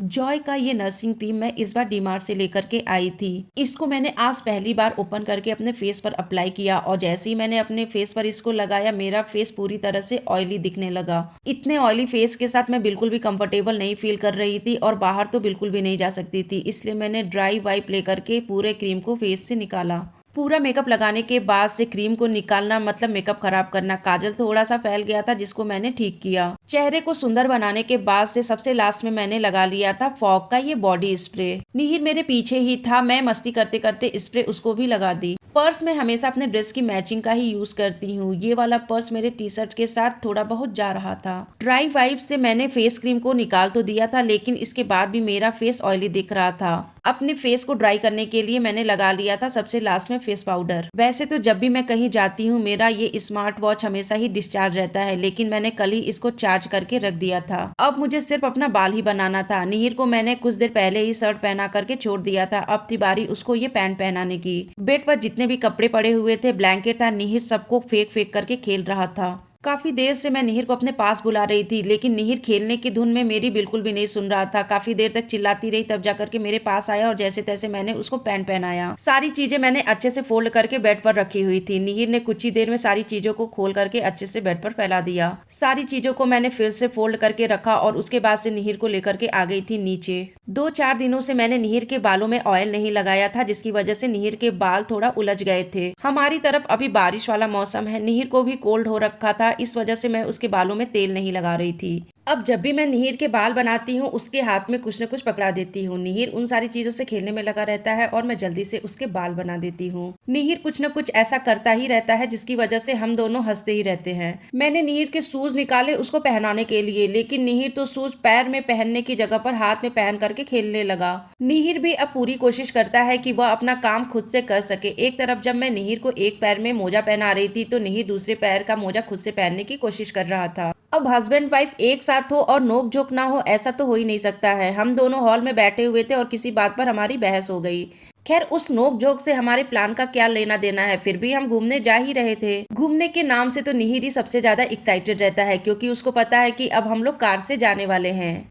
Joy का ये nursing cream मैं इस बार डीमार्ट से लेकर के आई थी। इसको मैंने आज पहली बार ओपन करके अपने फेस पर अप्लाई किया और जैसे ही मैंने अपने फेस पर इसको लगाया मेरा फेस पूरी तरह से ऑयली दिखने लगा। इतने ऑयली फेस के साथ मैं बिल्कुल भी कंफर्टेबल नहीं फील कर रही थी और बाहर तो बिल्कुल भी नहीं जा सकती थी, इसलिए मैंने ड्राई वाइप लेकर के पूरे क्रीम को फेस से निकाला। पूरा मेकअप लगाने के बाद से क्रीम को निकालना मतलब मेकअप खराब करना। काजल थोड़ा सा फैल गया था जिसको मैंने ठीक किया। चेहरे को सुंदर बनाने के बाद से सबसे लास्ट में मैंने लगा लिया था फॉग का ये बॉडी स्प्रे। निहिर मेरे पीछे ही था, मैं मस्ती करते करते स्प्रे उसको भी लगा दी। पर्स में हमेशा अपने ड्रेस की मैचिंग का ही यूज करती हूँ। ये वाला पर्स मेरे टी शर्ट के साथ थोड़ा बहुत जा रहा था। ड्राई वाइप से मैंने फेस क्रीम को निकाल तो दिया था लेकिन इसके बाद भी मेरा फेस ऑयली दिख रहा था। अपने फेस को ड्राई करने के लिए मैंने लगा लिया था सबसे लास्ट में फेस पाउडर। वैसे तो जब भी मैं कहीं जाती हूँ मेरा ये स्मार्ट वॉच हमेशा ही डिस्चार्ज रहता है, लेकिन मैंने कल ही इसको चार्ज करके रख दिया था। अब मुझे सिर्फ अपना बाल ही बनाना था। निहिर को मैंने कुछ देर पहले ही शर्ट पहना करके छोड़ दिया था, अब थी बारी उसको ये पैंट पहनाने की। बेड पर जितने भी कपड़े पड़े हुए थे, ब्लैंकेट था, निहिर सबको फेंक फेंक करके खेल रहा था। काफी देर से मैं निहिर को अपने पास बुला रही थी लेकिन निहिर खेलने की धुन में मेरी बिल्कुल भी नहीं सुन रहा था। काफी देर तक चिल्लाती रही, तब जाकर के मेरे पास आया और जैसे तैसे मैंने उसको पैंट पहनाया। सारी चीजें मैंने अच्छे से फोल्ड करके बेड पर रखी हुई थी। निहिर ने कुछ ही देर में सारी चीजों को खोल करके अच्छे से बेड पर फैला दिया। सारी चीजों को मैंने फिर से फोल्ड करके रखा और उसके बाद से निहिर को लेकर के आ गई थी नीचे। 2-4 दिनों से मैंने निहिर के बालों में ऑयल नहीं लगाया था जिसकी वजह से निहिर के बाल थोड़ा उलझ गए थे। हमारी तरफ अभी बारिश वाला मौसम है, निहिर को भी कोल्ड हो रखा था, इस वजह से मैं उसके बालों में तेल नहीं लगा रही थी। अब जब भी मैं निहिर के बाल बनाती हूँ उसके हाथ में कुछ न कुछ पकड़ा देती हूँ। निहिर उन सारी चीजों से खेलने में लगा रहता है और मैं जल्दी से उसके बाल बना देती हूँ। निहिर कुछ न कुछ ऐसा करता ही रहता है जिसकी वजह से हम दोनों हंसते ही रहते हैं। मैंने निहिर के शूज निकाले उसको पहनाने के लिए, लेकिन निहिर तो शूज पैर में पहनने की जगह पर हाथ में पहन करके खेलने लगा। निहिर भी अब पूरी कोशिश करता है कि वह अपना काम खुद से कर सके। एक तरफ जब मैं निहिर को एक पैर में मोजा पहना रही थी तो निहिर दूसरे पैर का मोजा खुद से पहनने की कोशिश कर रहा था। अब हस्बैंड वाइफ एक साथ हो और नोक झोंक ना हो ऐसा तो हो ही नहीं सकता है। हम दोनों हॉल में बैठे हुए थे और किसी बात पर हमारी बहस हो गई। खैर उस नोक झोंक से हमारे प्लान का क्या लेना देना है, फिर भी हम घूमने जा ही रहे थे। घूमने के नाम से तो निहिर ही सबसे ज्यादा एक्साइटेड रहता है क्योंकि उसको पता है कि अब हम लोग कार से जाने वाले हैं।